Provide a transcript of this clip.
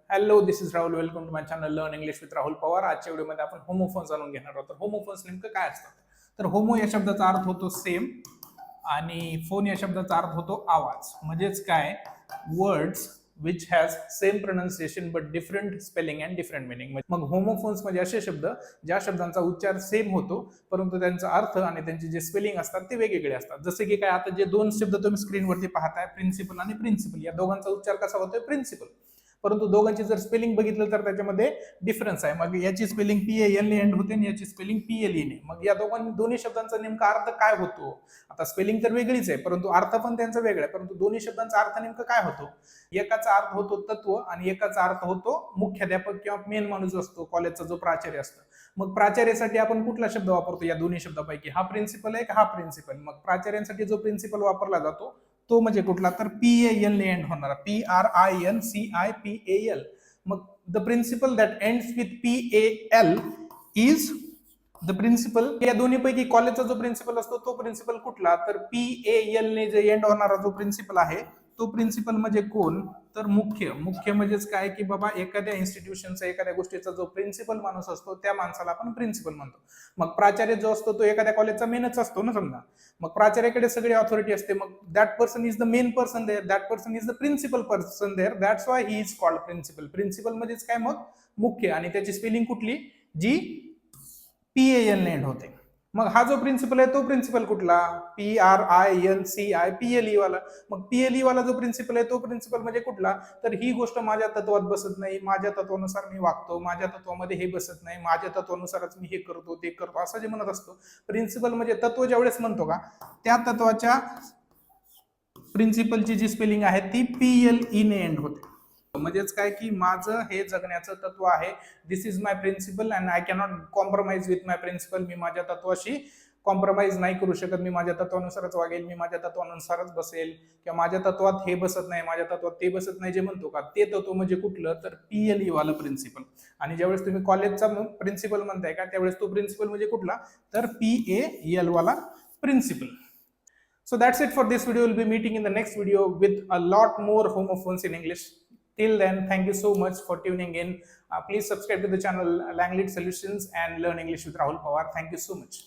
Hello, this is Rahul. Welcome to my channel learn English with Rahul Pawar. आजच्या व्हिडिओमध्ये आपण homophones जाणून घेणार आहोत. तर होमोफोन्स नेमकं काय असतात? तर होमो या शब्दाचा अर्थ होतो सेम आणि फोन या शब्दाचा अर्थ होतो आवाज. म्हणजेच काय, words which has same pronunciation but different spelling and different meaning. मग होमोफोन्स म्हणजे असे शब्द ज्या शब्दांचा उच्चार सेम होतो परंतु त्यांचा अर्थ आणि त्यांचे जे स्पेलिंग असतात ते वेगवेगळे असतात. जसे की काय, आता जे दोन शब्द तुम्ही स्क्रीनवरती पाहताय, प्रिन्सिपल आणि प्रिन्सिपल, या दोघांचा उच्चार कसा होतोय? प्रिन्सिपल. परंतु दोघांची जर स्पेलिंग बघितलं तर त्याच्यामध्ये डिफरन्स आहे. मग याची स्पेलिंग PAL ने एंड होते आणि याची स्पेलिंग PLE ने. मग या दोन्ही शब्दांचा नेमका अर्थ काय होतो? आता स्पेलिंग तर वेगळीच आहे परंतु अर्थ पण त्यांचा वेगळा आहे. परंतु दोन्ही शब्दांचा अर्थ नेमका काय होतो? एकाचा अर्थ होतो तत्व आणि एकाचा अर्थ होतो मुख्याध्यापक किंवा मेन माणूस असतो, कॉलेजचा जो प्राचार्य असतो. मग प्राचार्यासाठी आपण कुठला शब्द वापरतो या दोन्ही शब्दापैकी? हा प्रिन्सिपल आहे का हा प्रिन्सिपल? मग प्राचार्यांसाठी जो प्रिन्सिपल वापरला जातो तो म्हणजे कुठला? तर PAL ने एंड होणारा, PRINCIPAL. मग the principal that ends with PAL is the principal. या दोन्हीपैकी कॉलेजचा जो प्रिन्सिपल असतो तो प्रिन्सिपल कुठला? तर PAL ने जे एंड होणारा जो प्रिन्सिपल आहे तो प्रिन्सिपल म्हणजे कोण? तर मुख्य. मुख्य म्हणजेच काय की बाबा एखाद्या इन्स्टिट्यूशनचा, एखाद्या गोष्टीचा जो प्रिन्सिपल माणूस असतो त्या माणसाला आपण प्रिन्सिपल म्हणतो. मग प्राचार्य जो असतो तो एखाद्या कॉलेजचा मेनच असतो ना समजा. मग प्राचार्याकडे सगळी ऑथॉरिटी असते. मग that person is the main person there, that person is the principal person there, that's why he is called principal. Principal म्हणजेच काय मग मुख्य, आणि त्याची स्पेलिंग कुठली? जी PAL ने एंड होते. मग हा जो प्रिन्सिपल आहे तो प्रिन्सिपल कुठला? PRINCIPLE वाला. मग PLE वाला जो प्रिन्सिपल आहे तो प्रिन्सिपल म्हणजे कुठला? तर ही गोष्ट माझ्या तत्वात बसत नाही, माझ्या तत्वानुसार मी वागतो, माझ्या तत्वामध्ये हे बसत नाही, माझ्या तत्वानुसारच मी हे करतो ते करतो, असं जे म्हणत असतो. प्रिन्सिपल म्हणजे तत्व ज्यावेळेस म्हणतो का त्या तत्वाच्या प्रिन्सिपलची जी स्पेलिंग आहे ती PLE ने एंड होते. म्हणजेच काय की माझं हे जगण्याचं तत्व आहे, this is my principle and I cannot compromise with my principle. मी माझ्या तत्वाशी कॉम्प्रोमाइज नाही करू शकत, मी माझ्या तत्वानुसारच वागेल, मी माझ्या तत्वानुसारच बसेल, किंवा माझ्या तत्वात हे बसत नाही, माझ्या तत्वात ते बसत नाही जे म्हणतो का, ते तत्व म्हणजे कुठलं? तर PLE वाला प्रिन्सिपल. आणि ज्यावेळेस तुम्ही कॉलेजचा प्रिन्सिपल म्हणताय का त्यावेळेस तो प्रिन्सिपल म्हणजे कुठला? तर PAL वाला principal. So that's it for this video. We'll be meeting in the next video with a lot more homophones in English. Till then, thank you so much for tuning in. Please subscribe to the channel Langley Solutions and Learn English with Rahul Pawar. Thank you so much.